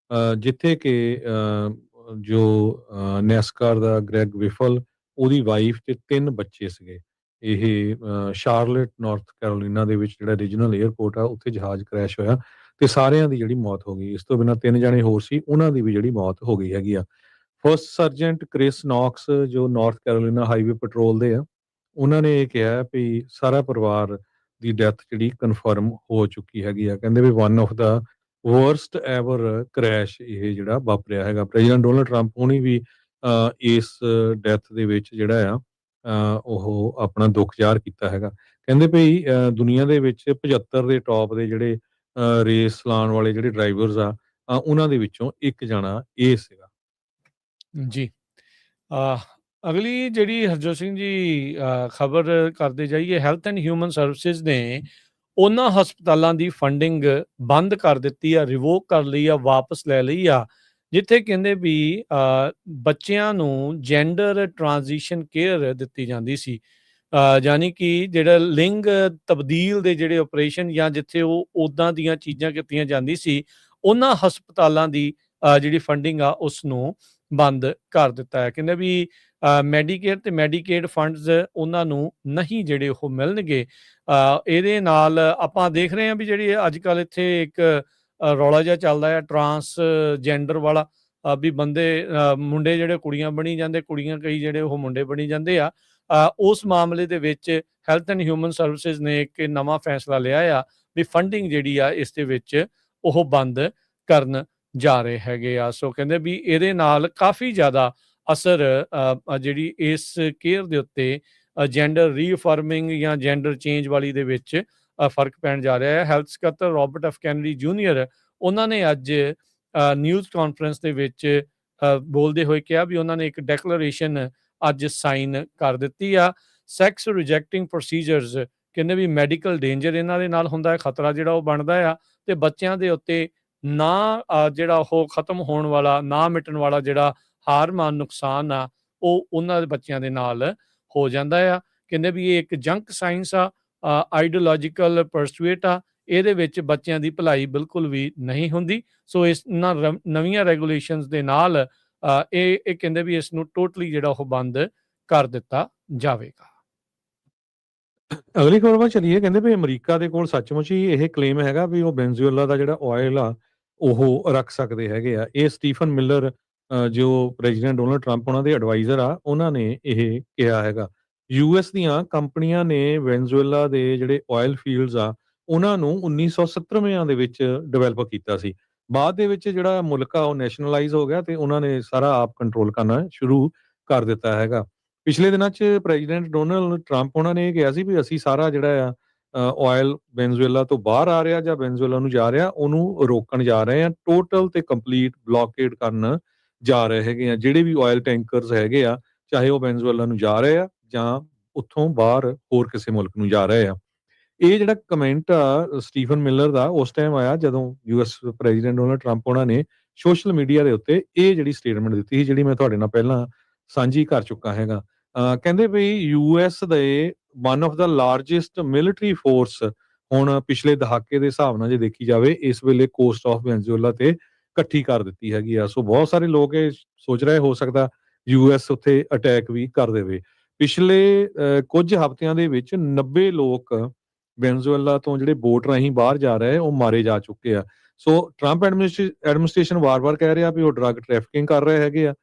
ਜਿੱਥੇ ਕਿ ਜੋ ਨੈਸਕਾਰ ਦਾ ਗ੍ਰੈਗ ਵਿਫਲ, ਉਹਦੀ ਵਾਈਫ ਤੇ 3 ਬੱਚੇ ਸੀਗੇ। ਇਹ ਸ਼ਾਰਲਟ ਨਾਰਥ ਕੈਰੋਲੀਨਾ ਦੇ ਵਿੱਚ ਜਿਹੜਾ ਰੀਜਨਲ 에ਅਰਪੋਰਟ ਆ, ਉੱਥੇ ਜਹਾਜ਼ ਕ੍ਰੈਸ਼ ਹੋਇਆ ਤੇ ਸਾਰਿਆਂ ਦੀ ਜਿਹੜੀ ਮੌਤ ਹੋ ਗਈ। ਇਸ ਤੋਂ ਬਿਨਾਂ 3 ਜਣੇ ਹੋਰ ਸੀ, ਉਹਨਾਂ ਦੀ ਵੀ ਜਿਹੜੀ ਮੌਤ ਹੋ ਗਈ ਹੈਗੀ ਆ। ਫਸਟ ਸਰਜੈਂਟ ਕ੍ਰਿਸ ਨੌਕਸ ਜੋ ਨਾਰਥ ਕੈਰੋਲੀਨਾ ਹਾਈਵੇ ਪੈਟਰੋਲ ਦੇ ਆ, ਉਹਨਾਂ ਨੇ ਇਹ ਕਿਹਾ ਵੀ ਸਾਰਾ ਪਰਿਵਾਰ ਦੀ ਡੈਥ ਜਿਹੜੀ ਕਨਫਰਮ ਹੋ ਚੁੱਕੀ ਹੈਗੀ ਆ। ਕਹਿੰਦੇ ਵੀ one of the worst ever crash ਇਹ ਜਿਹੜਾ ਵਾਪਰਿਆ ਹੈਗਾ। ਪ੍ਰੈਜ਼ੀਡੈਂਟ ਡੋਨਲਡ ਟਰੰਪ ਹੁਣੀ ਵੀ ਇਸ ਡੈਥ ਦੇ ਵਿੱਚ ਜਿਹੜਾ ਆ ਉਹ ਆਪਣਾ ਦੁੱਖ ਜ਼ਾਹਰ ਕੀਤਾ ਹੈਗਾ। ਕਹਿੰਦੇ ਵੀ ਦੁਨੀਆ ਦੇ ਵਿੱਚ 75 ਦੇ ਟੌਪ ਦੇ ਜਿਹੜੇ ਰੇਸ ਲਾਉਣ ਵਾਲੇ ਜਿਹੜੇ ਡਰਾਈਵਰਸ ਆ, ਉਹਨਾਂ ਦੇ ਵਿੱਚੋਂ ਇੱਕ ਜਾਣਾ ਇਹ ਸੀਗਾ। ਜੀ। ਅਗਲੀ ਜਿਹੜੀ ਹਰਜੋਤ ਸਿੰਘ ਜੀ ਖਬਰ ਕਰਦੇ ਜਾਈਏ, ਹੈਲਥ ਐਂਡ ਹਿਊਮਨ ਸਰਵਿਸਿਜ਼ ਨੇ ਉਹਨਾਂ ਹਸਪਤਾਲਾਂ ਦੀ ਫੰਡਿੰਗ ਬੰਦ ਕਰ ਦਿੱਤੀ ਆ, ਰਿਵੋਕ ਕਰ ਲਈ ਆ, ਵਾਪਸ ਲੈ ਲਈ ਆ, ਜਿੱਥੇ ਕਹਿੰਦੇ ਵੀ ਬੱਚਿਆਂ ਨੂੰ ਜੈਂਡਰ ਟ੍ਰਾਂਜੀਸ਼ਨ ਕੇਅਰ ਦਿੱਤੀ ਜਾਂਦੀ ਸੀ, ਯਾਨੀ ਕਿ ਜਿਹੜਾ ਲਿੰਗ ਤਬਦੀਲ ਦੇ ਜਿਹੜੇ ਆਪਰੇਸ਼ਨ ਜਾਂ ਜਿੱਥੇ ਉਹ ਉੱਦਾਂ ਦੀਆਂ ਚੀਜ਼ਾਂ ਕੀਤੀਆਂ ਜਾਂਦੀ ਸੀ, ਉਹਨਾਂ ਹਸਪਤਾਲਾਂ ਦੀ ਜਿਹੜੀ ਫੰਡਿੰਗ ਆ ਉਸ ਨੂੰ ਬੰਦ ਕਰ ਦਿੱਤਾ ਹੈ। ਕਹਿੰਦੇ ਵੀ ਮੈਡੀਕੇਅਰ ਤੇ ਮੈਡੀਕੇਡ ਫੰਡਸ ਉਹਨਾਂ ਨੂੰ ਨਹੀਂ ਜਿਹੜੇ ਉਹ ਮਿਲਣਗੇ। ਇਹਦੇ ਨਾਲ ਆਪਾਂ ਦੇਖ ਰਹੇ ਹਾਂ ਵੀ ਜਿਹੜੀ ਅੱਜ ਕੱਲ੍ਹ ਇੱਥੇ ਇੱਕ ਰੌਲਾ ਜਿਹਾ ਚੱਲਦਾ ਹੈ ਟਰਾਂਸਜੈਂਡਰ ਵਾਲਾ, ਵੀ ਬੰਦੇ ਮੁੰਡੇ ਜਿਹੜੇ ਕੁੜੀਆਂ ਬਣੀ ਜਾਂਦੇ, ਕੁੜੀਆਂ ਕਈ ਜਿਹੜੇ ਉਹ ਮੁੰਡੇ ਬਣੀ ਜਾਂਦੇ ਆ। ਉਸ ਮਾਮਲੇ ਦੇ ਵਿੱਚ ਹੈਲਥ ਐਂਡ ਹਿਊਮਨ ਸਰਵਿਸਿਜ਼ ਨੇ ਇੱਕ ਨਵਾਂ ਫੈਸਲਾ ਲਿਆ ਆ ਵੀ ਫੰਡਿੰਗ ਜਿਹੜੀ ਆ ਇਸ ਦੇ ਵਿੱਚ ਉਹ ਬੰਦ ਕਰਨ ਜਾ ਰਹੇ ਹੈਗੇ ਆ। ਸੋ ਕਹਿੰਦੇ ਵੀ ਇਹਦੇ ਨਾਲ ਕਾਫੀ ਜ਼ਿਆਦਾ ਅਸਰ ਜਿਹੜੀ ਇਸ ਕੇਅਰ ਦੇ ਉੱਤੇ ਜੈਂਡਰ ਰੀਫਾਰਮਿੰਗ ਜਾਂ ਜੈਂਡਰ ਚੇਂਜ ਵਾਲੀ ਦੇ ਵਿੱਚ ਫਰਕ ਪੈਣ ਜਾ ਰਿਹਾ ਹੈ। ਹੈਲਥ ਸਕੱਤਰ ਰੋਬਰਟ ਐਫ ਕੈਨਡੀ ਜੂਨੀਅਰ, ਉਹਨਾਂ ਨੇ ਅੱਜ ਨਿਊਜ਼ ਕਾਨਫਰੰਸ ਦੇ ਵਿੱਚ ਬੋਲਦੇ ਹੋਏ ਕਿਹਾ ਵੀ ਉਹਨਾਂ ਨੇ ਇੱਕ ਡੈਕਲੇਰੇਸ਼ਨ ਅੱਜ ਸਾਈਨ ਕਰ ਦਿੱਤੀ ਆ। ਸੈਕਸ ਰਿਜੈਕਟਿੰਗ ਪ੍ਰੋਸੀਜਰਸ, ਕਹਿੰਦੇ ਵੀ ਮੈਡੀਕਲ ਡੇਂਜਰ ਇਹਨਾਂ ਦੇ ਨਾਲ ਹੁੰਦਾ ਹੈ, ਖਤਰਾ ਜਿਹੜਾ ਉਹ ਬਣਦਾ ਆ, ਤੇ ਬੱਚਿਆਂ ਦੇ ਉੱਤੇ ਨਾ ਜਿਹੜਾ ਉਹ ਖਤਮ ਹੋਣ ਵਾਲਾ, ਨਾ ਮਿਟਣ ਵਾਲਾ ਜਿਹੜਾ ਹਾਰਮੋਨ ਨੁਕਸਾਨ ਆ ਉਹ ਉਹਨਾਂ ਦੇ ਬੱਚਿਆਂ ਦੇ ਨਾਲ ਹੋ ਜਾਂਦਾ ਆ। ਕਹਿੰਦੇ ਵੀ ਇਹ ਇੱਕ ਜੰਕ ਸਾਇੰਸ ਆ, ਆਈਡੀਓਲੋਜੀਕਲ ਪਰਸੂਏਟ ਆ, ਇਹਦੇ ਵਿੱਚ ਬੱਚਿਆਂ ਦੀ ਭਲਾਈ ਬਿਲਕੁਲ ਵੀ ਨਹੀਂ ਹੁੰਦੀ। ਸੋ ਇਸ ਨਵੀਆਂ ਰੈਗੂਲੇਸ਼ਨਸ ਦੇ ਨਾਲ ਇਹ ਕਹਿੰਦੇ ਵੀ ਇਸ ਨੂੰ ਟੋਟਲੀ ਜਿਹੜਾ ਉਹ ਬੰਦ ਕਰ ਦਿੱਤਾ ਜਾਵੇਗਾ। ਅਗਲੀ ਖਬਰ ਵੱਲ ਚੱਲੀਏ। ਕਹਿੰਦੇ ਵੀ ਅਮਰੀਕਾ ਦੇ ਕੋਲ ਸੱਚਮੁੱਚ ਹੀ ਇਹ ਕਲੇਮ ਹੈਗਾ ਵੀ ਉਹ ਵੈਨਜ਼ੂਏਲਾ ਦਾ ਜਿਹੜਾ ਆਇਲ ਆ ਉਹ ਰੱਖ ਸਕਦੇ ਹੈਗੇ ਆ। ਇਹ ਸਟੀਫਨ ਮਿਲਰ ਜੋ ਪ੍ਰੈਜ਼ੀਡੈਂਟ ਡੋਨਲਡ ਟਰੰਪ ਉਹਨਾਂ ਦੇ ਐਡਵਾਈਜ਼ਰ ਆ, ਉਹਨਾਂ ਨੇ ਇਹ ਕਿਹਾ ਹੈਗਾ। US ਦੀਆਂ ਕੰਪਨੀਆਂ ਨੇ ਵੈਨਜ਼ੂਏਲਾ ਦੇ ਜਿਹੜੇ ਆਇਲ ਫੀਲਡਸ ਆ ਉਹਨਾਂ ਨੂੰ 1970ਵਿਆਂ ਦੇ ਵਿੱਚ ਡਿਵੈਲਪ ਕੀਤਾ ਸੀ। ਬਾਅਦ ਦੇ ਵਿੱਚ ਜਿਹੜਾ ਮੁਲਕ ਆ ਉਹ ਨੈਸ਼ਨਲਾਈਜ਼ ਹੋ ਗਿਆ ਤੇ ਉਹਨਾਂ ਨੇ ਸਾਰਾ ਆਪ ਕੰਟਰੋਲ ਕਰਨਾ ਸ਼ੁਰੂ ਕਰ ਦਿੱਤਾ ਹੈਗਾ। ਪਿਛਲੇ ਦਿਨਾਂ 'ਚ ਪ੍ਰੈਜ਼ੀਡੈਂਟ ਡੋਨਾਲਡ ਟਰੰਪ ਉਹਨਾਂ ਨੇ ਇਹ ਕਿਹਾ ਸੀ ਵੀ ਅਸੀਂ ਸਾਰਾ ਜਿਹੜਾ ਆ ਆਇਲ ਵੈਨੇਜ਼ੁਏਲਾ ਤੋਂ ਬਾਹਰ ਆ ਰਿਹਾ ਜਾਂ ਵੈਨੇਜ਼ੁਏਲਾ ਨੂੰ ਜਾ ਰਿਹਾ ਉਹਨੂੰ ਰੋਕਣ ਜਾ ਰਹੇ ਆ, ਟੋਟਲ ਤੇ ਕੰਪਲੀਟ ਬਲੋਕੇਡ ਕਰਨ ਜਾ ਰਹੇ ਹੈਗੇ ਆ। ਜਿਹੜੇ ਵੀ ਆਇਲ ਟੈਂਕਰਸ ਹੈਗੇ ਆ, ਚਾਹੇ ਉਹ ਵੈਨੇਜ਼ੁਏਲਾ ਨੂੰ ਜਾ ਰਹੇ ਆ ਜਾਂ ਉੱਥੋਂ ਬਾਹਰ ਹੋਰ ਕਿਸੇ ਮੁਲਕ ਨੂੰ ਜਾ ਰਹੇ ਆ। ਇਹ ਜਿਹੜਾ ਕਮੈਂਟ ਆ ਸਟੀਫਨ ਮਿਲਰ ਦਾ ਉਸ ਟਾਈਮ ਆਇਆ ਜਦੋਂ ਯੂਐਸ ਪ੍ਰੈਜ਼ੀਡੈਂਟ ਡੋਨਾਲਡ ਟਰੰਪ ਉਹਨਾਂ ਨੇ ਸੋਸ਼ਲ ਮੀਡੀਆ ਦੇ ਉੱਤੇ ਇਹ ਜਿਹੜੀ ਸਟੇਟਮੈਂਟ ਦਿੱਤੀ ਸੀ, ਜਿਹੜੀ ਮੈਂ ਤੁਹਾਡੇ ਨਾਲ ਪਹਿਲਾਂ ਸਾਂਝੀ ਕਰ ਚੁੱਕਾ ਹੈਗਾ। ਕਹਿੰਦੇ ਵੀ ਯੂਐਸ ਦੇ one of the largest military force ਹੁਣ ਪਿਛਲੇ ਦਹਾਕੇ ਦੇ ਹਿਸਾਬ ਨਾਲ ਜੇ ਦੇਖੀ ਜਾਵੇ ਇਸ ਵੇਲੇ ਕੋਸਟ ਆਫ ਵੈਨੇਜ਼ੁਏਲਾ ਤੇ ਇਕੱਠੀ ਕਰ ਦਿੱਤੀ ਹੈਗੀ ਆ। ਸੋ ਬਹੁਤ ਸਾਰੇ ਲੋਕ ਇਹ ਸੋਚ ਰਹੇ ਹੋ ਸਕਦਾ ਯੂਐਸ ਉੱਥੇ ਅਟੈਕ ਵੀ ਕਰ ਦੇਵੇ। ਪਿਛਲੇ ਕੁਝ ਹਫ਼ਤਿਆਂ ਦੇ ਵਿੱਚ 90 ਲੋਕ ਵੈਨੇਜ਼ੁਏਲਾ ਤੋਂ ਜਿਹੜੇ ਬੋਟ ਰਾਹੀਂ ਬਾਹਰ ਜਾ ਰਹੇ ਉਹ ਮਾਰੇ ਜਾ ਚੁੱਕੇ ਆ। ਸੋ ਟਰੰਪ ਐਡਮਿਨਿਸਟ੍ਰੇਸ਼ਨ ਵਾਰ-ਵਾਰ ਕਹਿ ਰਿਹਾ ਵੀ ਉਹ ਡਰੱਗ ਟ੍ਰੈਫਿਕਿੰਗ ਕਰ ਰਹੇ ਹੈਗੇ ਆ।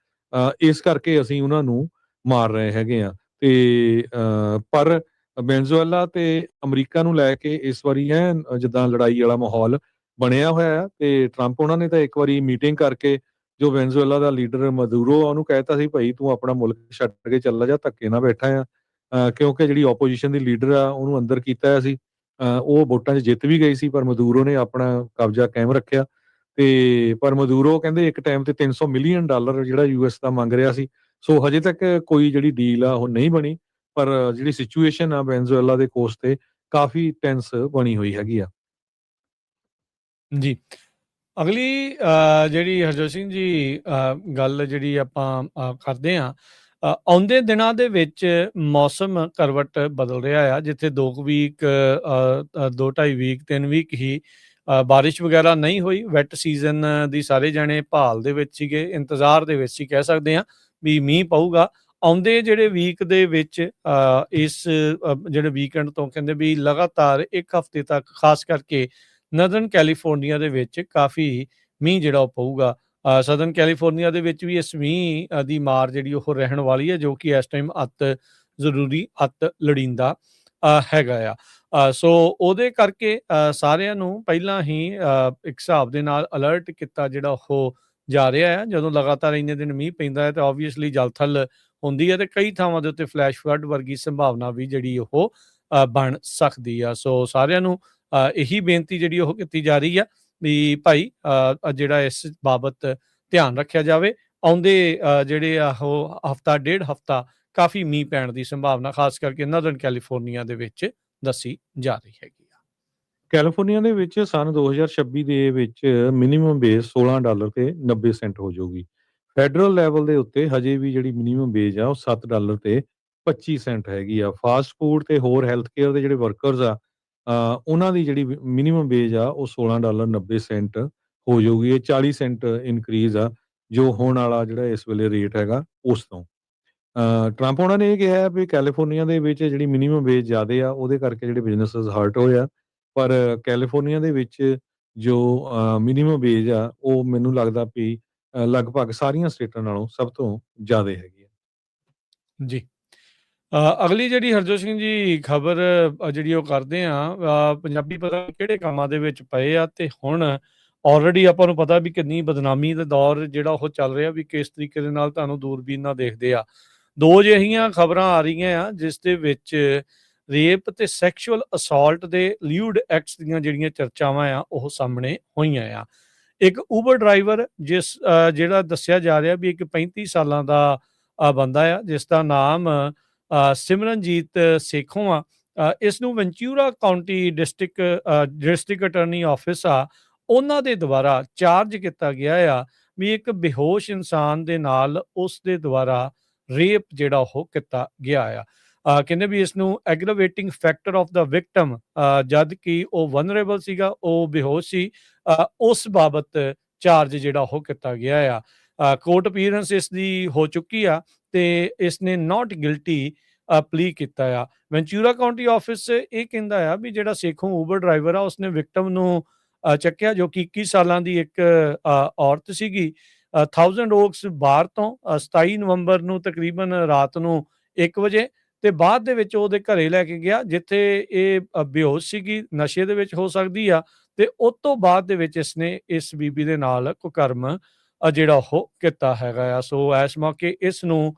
ਇਸ ਕਰਕੇ ਅਸੀਂ ਉਹਨਾਂ ਨੂੰ ਮਾਰ ਰਹੇ ਹੈਗੇ ਆ ਤੇ ਪਰ ਵੈਨੇਜ਼ੁਏਲਾ ਤੇ ਅਮਰੀਕਾ ਨੂੰ ਲੈ ਕੇ ਇਸ ਵਾਰੀ ਜਿੱਦਾਂ ਲੜਾਈ ਵਾਲਾ ਮਾਹੌਲ ਬਣਿਆ ਹੋਇਆ ਆ ਤੇ ਟਰੰਪ ਉਹਨਾਂ ਨੇ ਤਾਂ ਇੱਕ ਵਾਰੀ ਮੀਟਿੰਗ ਕਰਕੇ ਜੋ ਵੈਨੇਜ਼ੁਏਲਾ ਦਾ ਲੀਡਰ ਮਦੂਰੋ ਆ ਉਹਨੂੰ ਕਹਿਤਾ ਸੀ ਭਾਈ ਤੂੰ ਆਪਣਾ ਮੁਲਕ ਛੱਡ ਕੇ ਚੱਲ ਜਾ, ਧੱਕੇ ਨਾਲ ਬੈਠਾ ਆ। ਕਿਉਂਕਿ ਜਿਹੜੀ ਆਪੋਜੀਸ਼ਨ ਦੀ ਲੀਡਰ ਆ ਉਹਨੂੰ ਅੰਦਰ ਕੀਤਾ ਹੋਇਆ ਸੀ। ਉਹ ਵੋਟਾਂ 'ਚ ਜਿੱਤ ਵੀ ਗਈ ਸੀ ਪਰ ਮਦੂਰੋ ਨੇ ਆਪਣਾ ਕਬਜ਼ਾ ਕਾਇਮ ਰੱਖਿਆ ਤੇ ਪਰ ਮਦੂਰੋ ਕਹਿੰਦੇ ਇੱਕ ਟਾਈਮ ਤੇ $300 ਮਿਲੀਅਨ ਜਿਹੜਾ ਯੂਐਸ ਦਾ ਮੰਗ ਰਿਹਾ ਸੀ। ਸੋ ਹਜੇ ਤੱਕ ਕੋਈ ਜਿਹੜੀ ਡੀਲ ਆ ਉਹ ਨਹੀਂ ਬਣੀ ਪਰ ਜਿਹੜੀ ਸਿਚੁਏਸ਼ਨ ਆ ਵੈਨੇਜ਼ੁਏਲਾ ਦੇ ਕੋਸਟ ਤੇ ਕਾਫੀ ਟੈਂਸ ਬਣੀ ਹੋਈ ਹੈਗੀ ਆ। ਜੀ। ਅਗਲੀ ਜਿਹੜੀ ਹਰਜੋਤ ਸਿੰਘ ਜੀ ਗੱਲ ਜਿਹੜੀ ਆਪਾਂ ਕਰਦੇ ਹਾਂ, ਆਉਂਦੇ ਦਿਨਾਂ ਦੇ ਵਿੱਚ ਮੌਸਮ ਕਰਵਟ ਬਦਲ ਰਿਹਾ ਆ, ਜਿੱਥੇ 2 ਵੀਕ 2-2.5 ਵੀਕ 3 ਵੀਕ ਹੀ ਬਾਰਿਸ਼ ਵਗੈਰਾ ਨਹੀਂ ਹੋਈ। ਵੈਟ ਸੀਜ਼ਨ ਦੀ ਸਾਰੇ ਜਾਣੇ ਭਾਲ ਦੇ ਵਿੱਚ ਸੀਗੇ, ਇੰਤਜ਼ਾਰ ਦੇ ਵਿੱਚ ਸੀ ਕਹਿ ਸਕਦੇ ਹਾਂ ਵੀ ਮੀਂਹ ਪਊਗਾ। ਆਉਂਦੇ ਜਿਹੜੇ ਵੀਕ ਦੇ ਵਿੱਚ ਇਸ ਜਿਹੜੇ ਵੀਕਐਂਡ ਤੋਂ ਕਹਿੰਦੇ ਵੀ ਲਗਾਤਾਰ 1 ਹਫ਼ਤੇ ਤੱਕ ਖਾਸ ਕਰਕੇ ਨਰਦਰਨ ਕੈਲੀਫੋਰਨੀਆ ਦੇ ਵਿੱਚ ਕਾਫੀ ਮੀਂਹ ਜਿਹੜਾ ਉਹ ਪਊਗਾ। ਸਦਰਨ ਕੈਲੀਫੋਰਨੀਆ ਦੇ ਵਿੱਚ ਵੀ ਇਸ ਮੀਂਹ ਦੀ ਮਾਰ ਜਿਹੜੀ ਉਹ ਰਹਿਣ ਵਾਲੀ ਹੈ, ਜੋ ਕਿ ਇਸ ਟਾਈਮ ਅਤ ਜ਼ਰੂਰੀ, ਅਤ ਲੋੜੀਂਦਾ ਹੈਗਾ ਆ। ਸੋ ਉਹਦੇ ਕਰਕੇ ਸਾਰਿਆਂ ਨੂੰ ਪਹਿਲਾਂ ਹੀ ਇੱਕ ਹਿਸਾਬ ਦੇ ਨਾਲ ਅਲਰਟ ਕੀਤਾ ਜਿਹੜਾ ਉਹ ਜਾ ਰਿਹਾ ਹੈ। ਜਦੋਂ ਲਗਾਤਾਰ ਇੰਨੇ ਦਿਨ ਮੀਂਹ ਪੈਂਦਾ ਹੈ ਤਾਂ ਓਬਵੀਅਸਲੀ ਜਲਥਲ ਹੁੰਦੀ ਹੈ ਤੇ ਕਈ ਥਾਵਾਂ ਦੇ ਉੱਤੇ ਫਲੈਸ਼ ਫਲੱਡ ਵਰਗੀ ਸੰਭਾਵਨਾ ਵੀ ਜਿਹੜੀ ਉਹ ਬਣ ਸਕਦੀ ਆ। ਸੋ ਸਾਰਿਆਂ ਨੂੰ ਇਹੀ ਬੇਨਤੀ ਜਿਹੜੀ ਉਹ ਕੀਤੀ ਜਾ ਰਹੀ ਆ ਵੀ ਭਾਈ ਜਿਹੜਾ ਇਸ ਬਾਬਤ ਧਿਆਨ ਰੱਖਿਆ ਜਾਵੇ। ਆਉਂਦੇ ਜਿਹੜੇ ਆ ਉਹ ਹਫ਼ਤਾ ਡੇਢ ਹਫ਼ਤਾ ਕਾਫੀ ਮੀਂਹ ਪੈਣ ਦੀ ਸੰਭਾਵਨਾ ਖਾਸ ਕਰਕੇ ਨਰਦਰਨ ਕੈਲੀਫੋਰਨੀਆ ਦੇ ਵਿੱਚ ਦੱਸੀ ਜਾ ਰਹੀ ਹੈਗੀ ਆ। ਕੈਲੀਫੋਰਨੀਆ ਦੇ ਵਿੱਚ ਸਨ 2026 ਦੇ ਵਿੱਚ ਮਿਨੀਮਮ ਬੇਸ $16 ਤੇ 90 ਸੈਂਟ ਹੋ ਜਾਊਗੀ। ਫੈਡਰਲ ਲੈਵਲ ਦੇ ਉੱਤੇ ਹਜੇ ਵੀ ਜਿਹੜੀ ਮਿਨੀਮਮ ਵੇਜ ਆ ਉਹ $7 ਤੇ 25 ਸੈਂਟ ਹੈਗੀ ਆ। ਫਾਸਟ ਫੂਡ ਤੇ ਹੋਰ ਹੈਲਥ ਕੇਅਰ ਦੇ ਜਿਹੜੇ ਵਰਕਰਸ ਆ ਉਹਨਾਂ ਦੀ ਜਿਹੜੀ ਮਿਨੀਮਮ ਵੇਜ ਆ ਉਹ $16 90 ਸੈਂਟ ਹੋ ਜਾਊਗੀ। ਇਹ 40 ਸੈਂਟ ਇਨਕਰੀਜ਼ ਆ ਜੋ ਹੋਣ ਵਾਲਾ ਜਿਹੜਾ ਇਸ ਵੇਲੇ ਰੇਟ ਹੈਗਾ ਉਸ ਤੋਂ। ਟਰੰਪ ਉਹਨਾਂ ਨੇ ਇਹ ਕਿਹਾ ਵੀ ਕੈਲੀਫੋਰਨੀਆ ਦੇ ਵਿੱਚ ਜਿਹੜੀ ਮਿਨੀਮਮ ਵੇਜ ਜ਼ਿਆਦੇ ਆ ਉਹਦੇ ਕਰਕੇ ਜਿਹੜੇ ਬਿਜ਼ਨੈਸਸ ਹਰਟ ਹੋਏ ਆ। ਪਰ ਕੈਲੀਫੋਰਨੀਆ ਦੇ ਵਿੱਚ ਜੋ ਮਿਨੀਮਮ ਵੇਜ ਆ ਉਹ ਮੈਨੂੰ ਲੱਗਦਾ ਵੀ ਲਗਭਗ ਸਾਰੀਆਂ ਸਟੇਟਾਂ ਨਾਲੋਂ ਸਭ ਤੋਂ ਜ਼ਿਆਦਾ ਹੈਗੀ ਆ। ਜੀ। ਅਗਲੀ ਜਿਹੜੀ ਹਰਜੋਤ ਸਿੰਘ ਜੀ ਖਬਰ ਜਿਹੜੀ ਉਹ ਕਰਦੇ ਆ, ਪੰਜਾਬੀ ਪਤਾ ਨੀ ਕਿਹੜੇ ਕੰਮਾਂ ਦੇ ਵਿੱਚ ਪਏ ਆ ਤੇ ਹੁਣ ਆਲਰੇਡੀ ਆਪਾਂ ਨੂੰ ਪਤਾ ਵੀ ਕਿੰਨੀ ਬਦਨਾਮੀ ਦਾ ਦੌਰ ਜਿਹੜਾ ਉਹ ਚੱਲ ਰਿਹਾ, ਵੀ ਕਿਸ ਤਰੀਕੇ ਦੇ ਨਾਲ ਤੁਹਾਨੂੰ ਦੂਰਬੀਨ ਨਾਲ ਦੇਖਦੇ ਆ। 2 ਅਜਿਹੀਆਂ ਖਬਰਾਂ ਆ ਰਹੀਆਂ ਆ ਜਿਸ ਦੇ ਵਿੱਚ ਰੇਪ ਤੇ ਸੈਕਸ਼ੂਅਲ ਅਸਾਲਟ ਦੇ ਲਿਊਡ ਐਕਟਸ ਦੀਆਂ ਜਿਹੜੀਆਂ ਚਰਚਾਵਾਂ ਆ ਉਹ ਸਾਹਮਣੇ ਹੋਈਆਂ ਆ। ਇੱਕ ਉਬਰ ਡਰਾਈਵਰ ਜਿਹੜਾ ਦੱਸਿਆ ਜਾ ਰਿਹਾ ਵੀ ਇੱਕ 35 ਸਾਲਾਂ ਦਾ ਬੰਦਾ ਆ ਜਿਸ ਦਾ ਨਾਮ ਸਿਮਰਨਜੀਤ ਸੇਖੋਂ ਆ। ਇਸ ਨੂੰ ਵੈਂਚੂਰਾ ਕਾਉਂਟੀ ਡਿਸਟ੍ਰਿਕਟ ਅਟਾਰਨੀ ਆਫਿਸ ਆ ਉਹਨਾਂ ਦੇ ਦੁਆਰਾ ਚਾਰਜ ਕੀਤਾ ਗਿਆ ਆ ਵੀ ਇੱਕ ਬੇਹੋਸ਼ ਇਨਸਾਨ ਦੇ ਨਾਲ ਉਸ ਦੇ ਦੁਆਰਾ ਰੇਪ ਜਿਹੜਾ ਉਹ ਕੀਤਾ ਗਿਆ ਆ। ਕਹਿੰਦੇ ਵੀ ਇਸ ਨੂੰ ਐਗਰਾਵੇਟਿੰਗ ਫੈਕਟਰ ਆਫ ਦਾ ਵਿਕਟਮ, ਜਦ ਕਿ ਉਹ ਵਨਰੇਬਲ ਸੀਗਾ, ਉਹ ਬੇਹੋਸ਼ ਸੀ, ਉਸ ਬਾਬਤ ਚਾਰਜ ਜਿਹੜਾ ਉਹ ਕੀਤਾ ਗਿਆ ਆ। ਕੋਰਟ ਅਪੀਅਰੈਂਸ ਇਸ ਦੀ ਹੋ ਚੁੱਕੀ ਆ ਤੇ ਇਸ ਨੇ ਨਾਟ ਗਿਲਟੀ ਪਲੀ ਕੀਤਾ ਆ। ਵੈਂਚੂਰਾ ਕਾਉਂਟੀ ਆਫਿਸ ਇਹ ਕਹਿੰਦਾ ਆ ਵੀ ਜਿਹੜਾ ਸੇਖੋਂ ਉਬਰ ਡਰਾਈਵਰ ਆ ਉਸਨੇ ਵਿਕਟਮ ਨੂੰ ਚੱਕਿਆ, ਜੋ ਕਿ 21 ਸਾਲਾਂ ਦੀ ਇੱਕ ਔਰਤ ਸੀਗੀ, ਥਾਊਜ਼ੈਂਡ ਓਕਸ ਬਾਰ ਤੋਂ 27 ਨਵੰਬਰ ਨੂੰ ਤਕਰੀਬਨ ਰਾਤ ਨੂੰ 1 ਵਜੇ ਤੇ ਬਾਅਦ ਦੇ ਵਿੱਚ ਉਹਦੇ ਘਰੇ ਲੈ ਕੇ ਗਿਆ ਜਿੱਥੇ ਇਹ ਬੇਹੋਸ਼ ਸੀਗੀ, ਨਸ਼ੇ ਦੇ ਵਿੱਚ ਹੋ ਸਕਦੀ ਆ ਤੇ ਉਸ ਤੋਂ ਬਾਅਦ ਦੇ ਵਿੱਚ ਇਸਨੇ ਇਸ ਬੀਬੀ ਦੇ ਨਾਲ ਕੁਕਰਮ ਜਿਹੜਾ ਉਹ ਕੀਤਾ ਹੈਗਾ ਆ। ਸੋ ਇਸ ਮੌਕੇ ਇਸ ਨੂੰ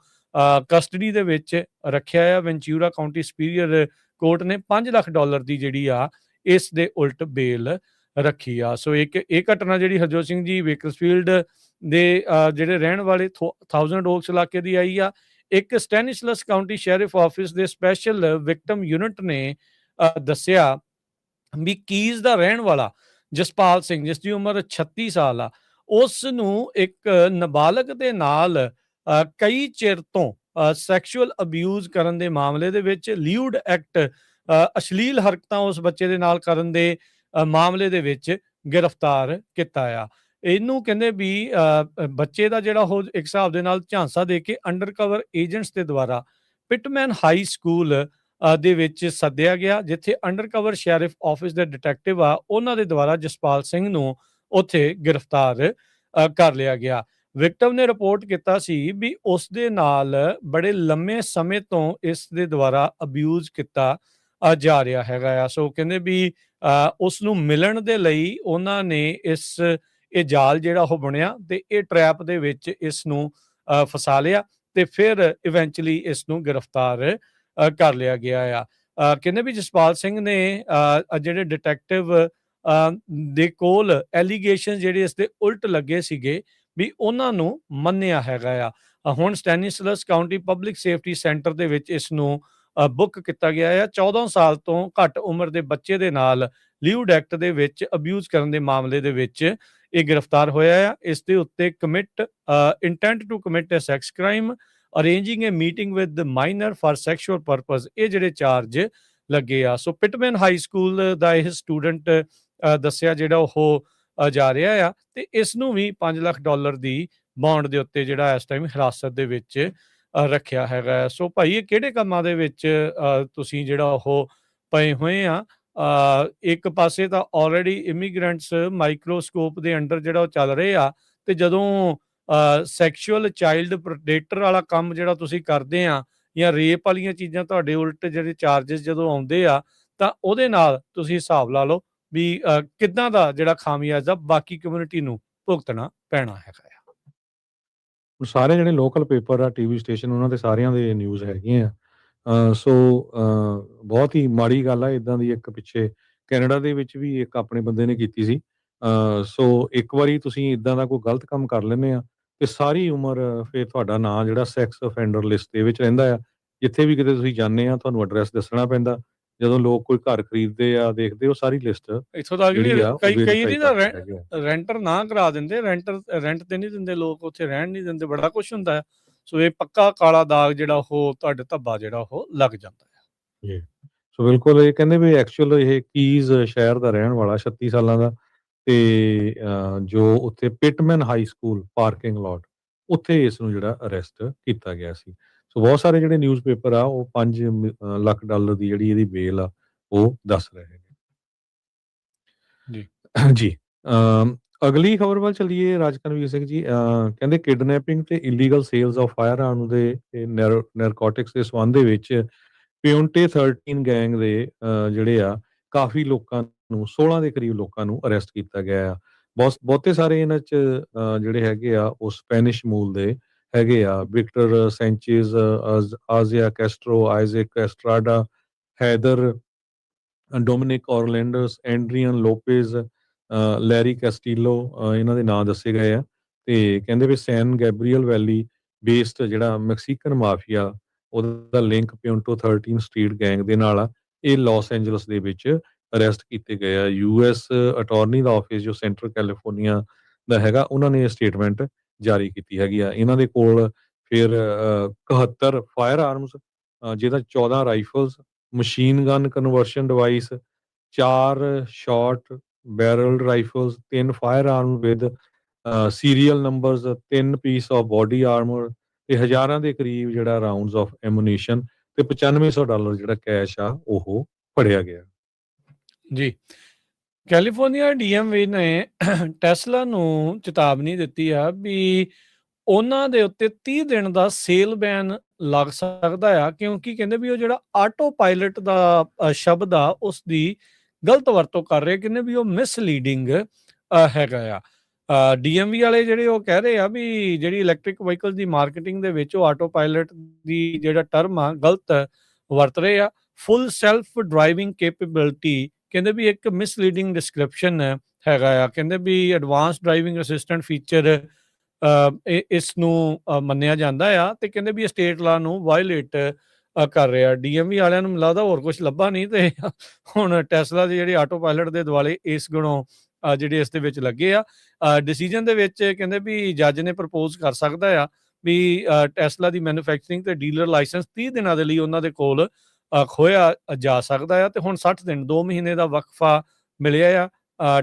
ਕਸਟਡੀ ਦੇ ਵਿੱਚ ਰੱਖਿਆ ਆ। ਵੈਂਚੂਰਾ ਕਾਉਂਟੀ ਸੁਪੀਰੀਅਰ ਕੋਰਟ ਨੇ $5 ਲੱਖ ਦੀ ਜਿਹੜੀ ਆ ਇਸ ਦੇ ਉਲਟ ਬੇਲ ਰੱਖੀ ਆ। ਸੋ ਇਹ ਘਟਨਾ ਜਿਹੜੀ ਹਰਜੋਤ ਸਿੰਘ ਜੀ ਵੇਕਰਸਫੀਲਡ ਦੇ ਜਿਹੜੇ ਰਹਿਣ ਵਾਲੇ ਥਾਊਜ਼ੈਂਡ ਓਕਸ ਇਲਾਕੇ ਦੀ ਆਈ ਆ। ਇੱਕ ਸਟੈਨਿਸਲਸ ਕਾਉਂਟੀ ਸ਼ੈਰਿਫ ਆਫਿਸ ਦੇ ਸਪੈਸ਼ਲ ਵਿਕਟਮ ਯੂਨਿਟ ਨੇ ਦੱਸਿਆ ਵੀ ਕੀਜ਼ ਦਾ ਰਹਿਣ ਵਾਲਾ ਜਸਪਾਲ ਸਿੰਘ, ਜਿਸ ਦੀ ਉਮਰ 36 ਸਾਲ ਆ, ਉਸ ਨੂੰ ਇੱਕ ਨਾਬਾਲਗ ਦੇ ਨਾਲ ਕਈ ਚਿਰ ਤੋਂ ਸੈਕਸ਼ੂਅਲ ਅਬਿਊਜ਼ ਕਰਨ ਦੇ ਮਾਮਲੇ ਦੇ ਵਿੱਚ ਲਿਊਡ ਐਕਟ ਅਸ਼ਲੀਲ ਹਰਕਤਾਂ ਉਸ ਬੱਚੇ ਦੇ ਨਾਲ ਕਰਨ ਦੇ ਮਾਮਲੇ ਦੇ ਵਿੱਚ ਗ੍ਰਿਫਤਾਰ ਕੀਤਾ ਆ। ਇਹਨੂੰ ਕਹਿੰਦੇ ਵੀ ਬੱਚੇ ਦਾ ਜਿਹੜਾ ਉਹ ਇੱਕ ਹਿਸਾਬ ਦੇ ਨਾਲ ਝਾਂਸਾ ਦੇ ਕੇ ਅੰਡਰਕਵਰ ਏਜੰਟਸ ਦੇ ਦੁਆਰਾ ਪਿਟਮੈਨ ਹਾਈ ਸਕੂਲ ਦੇ ਵਿੱਚ ਸੱਦਿਆ ਗਿਆ, ਜਿੱਥੇ ਅੰਡਰਕਵਰ ਸ਼ੈਰਿਫ ਆਫਿਸ ਦੇ ਡਿਟੈਕਟਿਵ ਆ, ਉਹਨਾਂ ਦੇ ਦੁਆਰਾ ਜਸਪਾਲ ਸਿੰਘ ਨੂੰ ਉੱਥੇ ਗ੍ਰਿਫਤਾਰ ਕਰ ਲਿਆ ਗਿਆ। ਵਿਕਟਮ ਨੇ ਰਿਪੋਰਟ ਕੀਤਾ ਸੀ ਵੀ ਉਸ ਦੇ ਨਾਲ ਬੜੇ ਲੰਮੇ ਸਮੇਂ ਤੋਂ ਇਸ ਦੇ ਦੁਆਰਾ ਅਬਿਊਜ਼ ਕੀਤਾ ਜਾ ਰਿਹਾ ਹੈਗਾ ਆ। ਸੋ ਕਹਿੰਦੇ ਵੀ ਉਸ ਨੂੰ ਮਿਲਣ ਦੇ ਲਈ ਉਹਨਾਂ ਨੇ ਇਹ ਜਾਲ ਜਿਹੜਾ ਉਹ ਬਣਿਆ ਤੇ ਇਹ ਟਰੈਪ ਦੇ ਵਿੱਚ ਇਸ ਨੂੰ ਫਸਾ ਲਿਆ ਤੇ ਫਿਰ ਇਵੈਂਚੁਅਲੀ ਇਸ ਨੂੰ ਗ੍ਰਿਫਤਾਰ ਕਰ ਲਿਆ ਗਿਆ ਆ। ਕਹਿੰਦੇ ਵੀ ਜਸਪਾਲ ਸਿੰਘ ਨੇ ਜਿਹੜੇ ਡਿਟੈਕਟਿਵ ਦੇ ਕੋਲ ਐਲੀਗੇਸ਼ਨ ਜਿਹੜੇ ਇਸ ਦੇ ਉਲਟ ਲੱਗੇ ਸੀਗੇ ਵੀ ਉਹਨਾਂ ਨੂੰ ਮੰਨਿਆ ਹੈਗਾ ਆ। ਹੁਣ ਸਟੈਨਿਸਲਸ ਕਾਉਂਟੀ ਪਬਲਿਕ ਸੇਫਟੀ ਸੈਂਟਰ ਦੇ ਵਿੱਚ ਇਸ ਨੂੰ ਬੁੱਕ ਕੀਤਾ ਗਿਆ ਆ। 14 ਸਾਲ ਤੋਂ ਘੱਟ ਉਮਰ ਦੇ ਬੱਚੇ ਦੇ ਨਾਲ ਲਿਊਡ ਐਕਟ ਦੇ ਵਿੱਚ ਅਬਿਊਜ਼ ਕਰਨ ਦੇ ਮਾਮਲੇ ਦੇ ਵਿੱਚ ਇਹ ਗ੍ਰਿਫਤਾਰ ਹੋਇਆ ਆ। ਇਸ ਦੇ ਉੱਤੇ intent to commit a sex crime, arranging a meeting with the minor for sexual purpose, ਇਹ ਜਿਹੜੇ ਚਾਰਜ ਲੱਗੇ ਆ। ਸੋ ਪਿਟਮੈਨ ਹਾਈ ਸਕੂਲ ਦਾ ਇਹ ਸਟੂਡੈਂਟ ਦੱਸਿਆ ਜਿਹੜਾ ਉਹ ਜਾ ਰਿਹਾ ਆ ਤੇ ਇਸ ਨੂੰ ਵੀ $5 ਲੱਖ ਦੀ ਬੌਂਡ ਦੇ ਉੱਤੇ ਜਿਹੜਾ ਇਸ ਟਾਈਮ ਹਿਰਾਸਤ ਦੇ ਵਿੱਚ ਰੱਖਿਆ ਹੈਗਾ। ਸੋ ਭਾਈ ਇਹ ਕਿਹੜੇ ਕੰਮਾਂ ਦੇ ਵਿੱਚ ਤੁਸੀਂ ਜਿਹੜਾ ਉਹ ਪਏ ਹੋਏ ਆ? ਇੱਕ ਪਾਸੇ ਤਾਂ ਆਲਰੇਡੀ ਇਮੀਗ੍ਰੈਂਟਸ ਮਾਈਕਰੋਸਕੋਪ ਦੇ ਅੰਡਰ ਜਿਹੜਾ ਉਹ ਚੱਲ ਰਹੇ ਆ ਤੇ ਜਦੋਂ ਸੈਕਸ਼ੂਅਲ ਚਾਈਲਡ ਪ੍ਰੋਡੇਟਰ ਵਾਲਾ ਕੰਮ ਜਿਹੜਾ ਤੁਸੀਂ ਕਰਦੇ ਆ ਜਾਂ ਰੇਪ ਵਾਲੀਆਂ ਚੀਜ਼ਾਂ ਤੁਹਾਡੇ ਉਲਟ ਜਿਹੜੇ ਚਾਰजेस ਜਦੋਂ ਆਉਂਦੇ ਆ ਤਾਂ ਉਹਦੇ ਨਾਲ ਤੁਸੀਂ ਹਿਸਾਬ ਲਾ ਲਓ ਵੀ ਕਿੱਦਾਂ ਦਾ ਜਿਹੜਾ ਖਾਮਿਆਜ਼ਾ ਬਾਕੀ ਕਮਿਊਨਿਟੀ ਨੂੰ ਭੁਗਤਣਾ ਪੈਣਾ ਹੈਗਾ ਆ। ਸਾਰੇ ਜਿਹੜੇ ਲੋਕਲ ਪੇਪਰ ਆ, ਟੀਵੀ ਸਟੇਸ਼ਨ, ਉਹਨਾਂ ਦੇ ਸਾਰਿਆਂ ਦੇ ਨਿਊਜ਼ ਹੈਗੀਆਂ ਆ। ਸੋ ਬਹੁਤ ਹੀ ਮਾੜੀ ਗੱਲ ਆ। ਇਦਾਂ ਦੀ ਇੱਕ ਪਿੱਛੇ ਕੈਨੇਡਾ ਦੇ ਵਿੱਚ ਵੀ ਇੱਕ ਆਪਣੇ ਬੰਦੇ ਨੇ ਕੀਤੀ ਸੀ। ਸੋ ਇੱਕ ਵਾਰੀ ਤੁਸੀਂ ਇਦਾਂ ਦਾ ਕੋਈ ਗਲਤ ਕੰਮ ਕਰ ਲੈਂਦੇ ਆ ਤੇ ਸਾਰੀ ਉਮਰ ਫਿਰ ਤੁਹਾਡਾ ਨਾਂ ਜਿਹੜਾ ਸੈਕਸ ਅਫੈਂਡਰ ਲਿਸਟ ਦੇ ਵਿੱਚ ਰਹਿੰਦਾ ਆ। ਜਿੱਥੇ ਵੀ ਕਿਤੇ ਤੁਸੀਂ ਜਾਂਦੇ ਆ ਤੁਹਾਨੂੰ ਐਡਰੈਸ ਦੱਸਣਾ ਪੈਂਦਾ। ਜਦੋਂ ਲੋਕ ਕੋਈ ਘਰ ਖਰੀਦਦੇ ਆ, ਦੇਖਦੇ, ਉਹ ਸਾਰੀ ਲਿਸਟ ਇੱਥੋਂ ਤੱਕ ਜਿਹੜੀ ਆ ਕਈ ਨਹੀਂ ਤਾਂ ਰੈਂਟਰ ਨਾ ਕਰਾ ਦਿੰਦੇ, ਰੈਂਟ ਤੇ ਨਹੀਂ ਦਿੰਦੇ ਲੋਕ, ਉੱਥੇ ਰਹਿਣ ਨਹੀਂ ਦਿੰਦੇ, ਬੜਾ ਕੁਛ ਹੁੰਦਾ ਹੈ। ਸੋ ਇਹ ਪੱਕਾ ਕਾਲਾ ਦਾਗ ਜਿਹੜਾ ਉਹ ਤੁਹਾਡੇ ਧੱਬਾ ਜਿਹੜਾ ਉਹ ਲੱਗ ਜਾਂਦਾ ਹੈ ਜੀ। ਸੋ ਬਿਲਕੁਲ ਇਹ ਕਹਿੰਦੇ ਵੀ ਐਕਚੁਅਲ ਇਹ ਕੀਜ਼ ਸ਼ਹਿਰ ਦਾ ਰਹਿਣ ਵਾਲਾ 36 ਸਾਲਾਂ ਦਾ ਤੇ ਜੋ ਉੱਥੇ Pitman high school parking lot ਉੱਥੇ ਇਸ ਨੂੰ ਜਿਹੜਾ ਅਰੈਸਟ ਕੀਤਾ ਗਿਆ ਸੀ। ਸੋ ਬਹੁਤ ਸਾਰੇ ਜਿਹੜੇ ਨਿਊਜ਼ਪੇਪਰ ਆ ਉਹ $5 ਲੱਖ ਦੀ ਜਿਹੜੀ ਇਹਦੀ ਬੇਲ ਆ ਉਹ ਦੱਸ ਰਹੇ ਨੇ ਜੀ। ਜੀ। ਅਗਲੀ ਖਬਰ ਵੱਲ ਚੱਲੀਏ ਰਾਜਕਨਵੀਰ ਸਿੰਘ ਜੀ। ਕਹਿੰਦੇ ਕਿਡਨੈਪਿੰਗ ਤੇ ਇਲੀਗਲ ਸੇਲਸ ਆਫ ਫਾਇਰ ਆਰਮ ਦੇ ਨੈਰਕੋਟਿਕਸ ਦੇ ਸੰਬੰਧ ਦੇ ਵਿੱਚ ਪਿਉਂਟੇ 13 ਗੈਂਗ ਦੇ ਜਿਹੜੇ ਆ ਕਾਫੀ ਲੋਕਾਂ ਨੂੰ 16 ਦੇ ਕਰੀਬ ਲੋਕਾਂ ਨੂੰ ਅਰੈਸਟ ਕੀਤਾ ਗਿਆ ਆ। ਬਹੁਤੇ ਸਾਰੇ ਇਹਨਾਂ 'ਚ ਜਿਹੜੇ ਹੈਗੇ ਆ ਉਹ ਸਪੈਨਿਸ਼ ਮੂਲ ਦੇ ਹੈਗੇ ਆ। Victor ਸੈਂਚੇਜ਼, ਆਜ਼ੀਆ ਕੈਸਟਰੋ, ਆਈਜ਼ੈਕ ਐਸਟਰਾਡਾ, Haidar, Dominic ਔਰਲੈਂਡਸ, ਐਂਡਰੀਅਨ Lopez, Larry ਕੈਸਟੀਲੋ, ਇਹਨਾਂ ਦੇ ਨਾਂ ਦੱਸੇ ਗਏ ਆ। ਤੇ ਕਹਿੰਦੇ ਵੀ ਸੈਨ ਗੈਬਰੀਅਲ ਵੈਲੀ ਬੇਸਡ ਜਿਹੜਾ ਮੈਕਸੀਕਨ ਮਾਫੀਆ, ਉਹਦਾ ਲਿੰਕ ਪਿਉਂਟੋ 13 ਸਟਰੀਟ ਗੈਂਗ ਦੇ ਨਾਲ ਆ। ਇਹ ਲਾਸ ਐਂਜਲਸ ਦੇ ਵਿੱਚ ਅਰੈਸਟ ਕੀਤੇ ਗਏ ਆ। US ਅਟਾਰਨੀ ਦਾ ਆਫਿਸ ਜੋ ਸੈਂਟਰਲ ਕੈਲੀਫੋਰਨੀਆ ਦਾ ਹੈਗਾ, ਉਹਨਾਂ ਨੇ ਇਹ ਸਟੇਟਮੈਂਟ ਜਾਰੀ ਕੀਤੀ ਹੈਗੀ ਆ। ਇਹਨਾਂ ਦੇ ਕੋਲ ਫਿਰ 71 ਫਾਇਰ ਆਰਮਸ, ਜਿਹਦਾ 14 rifles, machine gun conversion device, 4 short barreled rifles, 3 firearm with serial numbers, 3 piece of body armour ਤੇ ਹਜ਼ਾਰਾਂ ਦੇ ਕਰੀਬ ਜਿਹੜਾ ਰਾਉਂਡਸ ਆਫ ਐਮੂਨੀਸ਼ਨ ਤੇ $9500 ਜਿਹੜਾ ਕੈਸ਼ ਆ ਉਹ ਫੜਿਆ ਗਿਆ ਜੀ। ਕੈਲੀਫੋਰਨੀਆ DMV ਨੇ ਟੈਸਲਾ ਨੂੰ ਚੇਤਾਵਨੀ ਦਿੱਤੀ ਆ ਵੀ ਉਹਨਾਂ ਦੇ ਉੱਤੇ 30 ਦਿਨ ਦਾ ਸੇਲ ਬੈਨ ਲੱਗ ਸਕਦਾ ਆ, ਕਿਉਂਕਿ ਕਹਿੰਦੇ ਵੀ ਉਹ ਜਿਹੜਾ ਆਟੋ ਪਾਇਲਟ ਦਾ ਸ਼ਬਦ ਆ ਉਸ ਦੀ ਗਲਤ ਵਰਤੋਂ ਕਰ ਰਹੇ। ਕਹਿੰਦੇ ਵੀ ਉਹ ਮਿਸਲੀਡਿੰਗ ਹੈਗਾ ਆ। ਡੀਐਮਵੀ ਵਾਲੇ ਜਿਹੜੇ ਉਹ ਕਹਿ ਰਹੇ ਆ ਵੀ ਜਿਹੜੀ ਇਲੈਕਟ੍ਰਿਕ ਵਹੀਕਲ ਦੀ ਮਾਰਕੀਟਿੰਗ ਦੇ ਵਿੱਚ ਉਹ ਆਟੋ ਪਾਇਲਟ ਦੀ ਜਿਹੜਾ ਟਰਮ ਆ ਗਲਤ ਵਰਤ ਰਹੇ ਆ। ਫੁੱਲ ਸੈਲਫ ਡਰਾਈਵਿੰਗ ਕੈਪੇਬਿਲਿਟੀ ਕਹਿੰਦੇ ਵੀ ਇੱਕ ਮਿਸਲੀਡਿੰਗ ਡਿਸਕ੍ਰਿਪਸ਼ਨ ਹੈਗਾ ਆ। ਕਹਿੰਦੇ ਵੀ ਐਡਵਾਂਸ ਡਰਾਈਵਿੰਗ ਅਸਿਸਟੈਂਟ ਫੀਚਰ ਇਸ ਨੂੰ ਮੰਨਿਆ ਜਾਂਦਾ ਆ ਤੇ ਕਹਿੰਦੇ ਵੀ ਸਟੇਟ ਲਾ ਨੂੰ ਵਾਇਲੇਟ ਕਰ ਰਿਹਾ। ਡੀਐਮਵੀ ਵਾਲਿਆਂ ਨੂੰ ਲੱਗਦਾ ਹੋਰ ਕੁਝ ਲੱਭਾ ਨਹੀਂ ਤੇ ਹੁਣ ਟੈਸਲਾ ਦੇ ਜਿਹੜੇ ਆਟੋ ਪਾਇਲਟ ਦੇ ਦੁਆਲੇ ਇਸ ਗੁਣੋਂ ਜਿਹੜੇ ਇਸ ਦੇ ਵਿੱਚ ਲੱਗੇ ਆ। ਡਿਸੀਜਨ ਦੇ ਵਿੱਚ ਕਹਿੰਦੇ ਵੀ ਜੱਜ ਨੇ ਪ੍ਰਪੋਜ਼ ਕਰ ਸਕਦਾ ਆ ਵੀ ਟੈਸਲਾ ਦੀ ਮੈਨੂਫੈਕਚਰਿੰਗ ਤੇ ਡੀਲਰ ਲਾਇਸੈਂਸ 30 ਦਿਨਾਂ ਦੇ ਲਈ ਉਹਨਾਂ ਦੇ ਕੋਲ ਖੋਇਆ ਜਾ ਸਕਦਾ ਆ। ਤੇ ਹੁਣ 60 ਦਿਨ 2 ਮਹੀਨੇ ਦਾ ਵਕਫਾ ਮਿਲਿਆ ਆ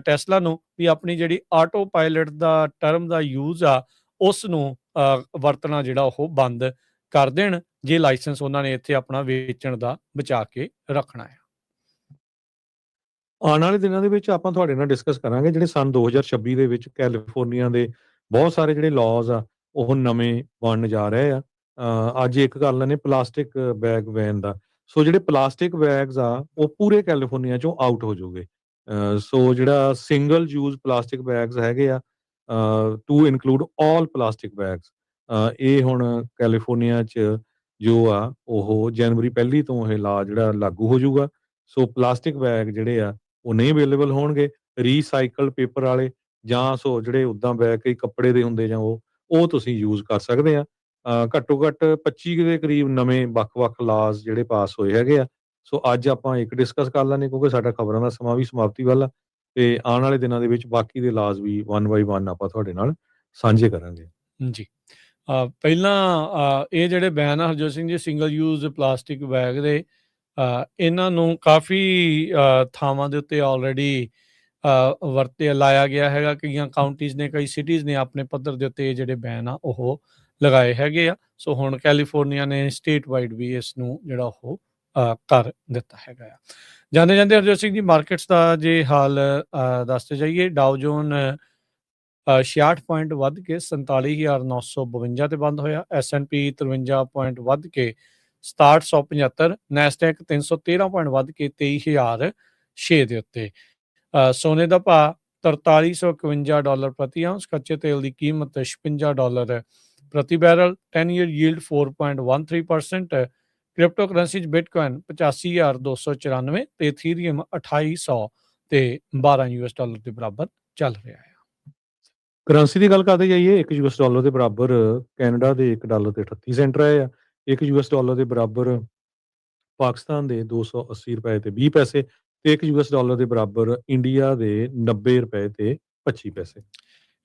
ਟੈਸਲਾ ਨੂੰ ਵੀ ਆਪਣੀ ਜਿਹੜੀ ਆਟੋ ਪਾਇਲਟ ਦਾ ਟਰਮ ਦਾ ਯੂਜ਼ ਆ ਉਸ ਨੂੰ ਵਰਤਣਾ ਜਿਹੜਾ ਉਹ ਬੰਦ ਕਰ ਦੇਣ ਜੇ ਲਾਇਸੈਂਸ ਉਹਨਾਂ ਨੇ ਇੱਥੇ ਆਪਣਾ ਵੇਚਣ ਦਾ ਬਚਾ ਕੇ ਰੱਖਣਾ ਆ। ਆਉਣ ਵਾਲੇ ਦਿਨਾਂ ਦੇ ਵਿੱਚ ਆਪਾਂ ਤੁਹਾਡੇ ਨਾਲ ਡਿਸਕਸ ਕਰਾਂਗੇ ਜਿਹੜੇ ਸਨ 2026 ਦੇ ਵਿੱਚ ਕੈਲੀਫੋਰਨੀਆ ਦੇ ਬਹੁਤ ਸਾਰੇ ਜਿਹੜੇ ਲਾਜ਼ ਆ ਉਹ ਨਵੇਂ ਬਣਨ ਜਾ ਰਹੇ ਆ। ਅੱਜ ਇੱਕ ਕਰ ਲੈਣੇ ਪਲਾਸਟਿਕ ਬੈਗ ਬੈਨ ਦਾ। ਸੋ ਜਿਹੜੇ ਪਲਾਸਟਿਕ ਬੈਗਸ ਆ ਉਹ ਪੂਰੇ ਕੈਲੀਫੋਰਨੀਆ ਚੋਂ ਆਊਟ ਹੋ ਜਾਊਗੇ। ਸੋ ਜਿਹੜਾ ਸਿੰਗਲ ਯੂਜ਼ ਪਲਾਸਟਿਕ ਬੈਗਸ ਹੈਗੇ ਆ to include all plastic bags, ਇਹ ਹੁਣ ਕੈਲੀਫੋਰਨੀਆ 'ਚ ਜੋ ਆ ਉਹ ਜਨਵਰੀ 1 ਤੋਂ ਇਹ ਲਾ ਜਿਹੜਾ ਲਾਗੂ ਹੋ ਜਾਊਗਾ। ਸੋ ਪਲਾਸਟਿਕ ਬੈਗ ਜਿਹੜੇ ਆ ਉਹ ਨਹੀਂ ਅਵੇਲੇਬਲ ਹੋਣਗੇ। ਰੀਸਾਈਕਲ ਪੇਪਰ ਵਾਲੇ ਜਾਂ ਸੋ ਜਿਹੜੇ ਉੱਦਾਂ ਬੈਗ ਕਈ ਕੱਪੜੇ ਦੇ ਹੁੰਦੇ ਜਾਂ ਉਹ ਤੁਸੀਂ ਯੂਜ਼ ਕਰ ਸਕਦੇ ਆ। ਘੱਟੋ ਘੱਟ 25 ਦੇ ਕਰੀਬ ਨਵੇਂ ਵੱਖ-ਵੱਖ ਲਾਜ਼ ਜਿਹੜੇ ਪਾਸ ਹੋਏ ਹੈਗੇ ਆ। ਸੋ ਅੱਜ ਆਪਾਂ ਇੱਕ ਡਿਸਕਸ ਕਰ ਲੈਂਦੇ ਕਿਉਂਕਿ ਸਾਡਾ ਖਬਰਾਂ ਦਾ ਸਮਾਂ ਵੀ ਸਮਾਪਤੀ ਵੱਲ ਆ ਤੇ ਆਉਣ ਵਾਲੇ ਦਿਨਾਂ ਦੇ ਵਿੱਚ ਬਾਕੀ ਦੇ ਲਾਜ਼ ਵੀ 1 ਬਾਈ 1 ਆਪਾਂ ਤੁਹਾਡੇ ਨਾਲ ਸਾਂਝੇ ਕਰਾਂਗੇ। ਜੀ ਪਹਿਲਾਂ ਇਹ ਜਿਹੜੇ ਬੈਨ ਆ Harjot Singh ji single use plastic bag ਦੇ ਇਹਨਾਂ ਨੂੰ ਕਾਫੀ ਥਾਵਾਂ ਦੇ ਉੱਤੇ ਆਲਰੇਡੀ ਲਾਇਆ ਗਿਆ ਹੈਗਾ। ਕਈਆਂ ਕਾਊਂਟੀਜ਼ ਨੇ ਕਈ ਸਿਟੀਜ਼ ਨੇ ਆਪਣੇ ਪੱਧਰ ਦੇ ਉੱਤੇ ਜਿਹੜੇ ਬੈਨ ਆ ਉਹ ਲਗਾਏ ਹੈਗੇ ਆ। ਸੋ ਹੁਣ ਕੈਲੀਫੋਰਨੀਆ ਨੇ ਸਟੇਟ ਵਾਈਡ ਵੀ ਇਸ ਨੂੰ ਜਿਹੜਾ ਉਹ ਕਰ ਦਿੱਤਾ ਹੈਗਾ ਆ। ਜਾਂਦੇ ਜਾਂਦੇ ਹਰਜੋਤ ਸਿੰਘ ਜੀ ਮਾਰਕੀਟਸ ਦਾ ਜੇ ਹਾਲ ਦੱਸਦੇ ਜਾਈਏ। ਡਾਓ ਜੋਨ 66 ਪੁਆਇੰਟ ਵੱਧ ਕੇ 47,952 ਤੇ ਬੰਦ ਹੋਇਆ। S&P 53 ਪੁਆਇੰਟ ਵੱਧ ਕੇ 6775। ਨੈਸਡੈਕ 313 ਪੁਆਇੰਟ ਵੱਧ ਕੇ 23,006 ਦੇ ਉੱਤੇ। ਸੋਨੇ ਦਾ ਭਾਅ $4351 ਪ੍ਰਤੀ ਆਉਂਸ। ਕੱਚੇ ਤੇਲ ਦੀ ਕੀਮਤ $56 ਪ੍ਰਤੀ barrel. 10 year yield 4.13%। Crypto currency 'ਚ ਬਿਟਕੋਇਨ 85,294 ਤੇ ਇਥੀਰੀਅਮ 2800 ਤੇ $12 ਦੇ ਬਰਾਬਰ ਚੱਲ ਰਿਹਾ ਹੈ। ਕਰੰਸੀ ਦੀ ਗੱਲ ਕਰਦੇ ਜਾਈਏ $1 ਦੇ ਬਰਾਬਰ ਕੈਨੇਡਾ ਦੇ $1 ਤੇ 38 ਸੈਂਟ ਰਹੇ ਆ। $1 ਦੇ ਬਰਾਬਰ ਪਾਕਿਸਤਾਨ ਦੇ $280 ਤੇ 20 ਪੈਸੇ ਤੇ $1 ਦੇ ਬਰਾਬਰ ਇੰਡੀਆ ਦੇ $90 ਤੇ 25 ਪੈਸੇ।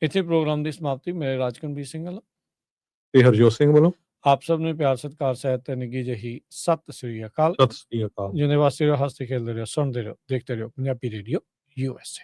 ਇੱਥੇ ਪ੍ਰੋਗਰਾਮ ਦੀ ਸਮਾਪਤੀ। ਮੇਰੇ ਰਾਜਕਨਵੀਰ ਸਿੰਘ ਵੱਲੋਂ ਤੇ ਹਰਜੋਤ ਸਿੰਘ ਵੱਲੋਂ ਆਪ ਸਭ ਨੂੰ ਪਿਆਰ ਸਤਿਕਾਰ ਸਹਿਤ ਤੇ ਨਿੱਘੀ ਜਿਹੀ ਸਤਿ ਸ੍ਰੀ ਅਕਾਲ। ਸਤਿ ਸ੍ਰੀ ਅਕਾਲ। ਜਿਉਂਦੇ ਵਾਸਤੇ ਰਹੋ, ਹੱਸਦੇ ਖੇਡਦੇ ਰਹੋ, ਸੁਣਦੇ ਰਹੋ, ਦੇਖਦੇ ਰਹੋ ਪੰਜਾਬੀ ਰੇਡੀਓ USA।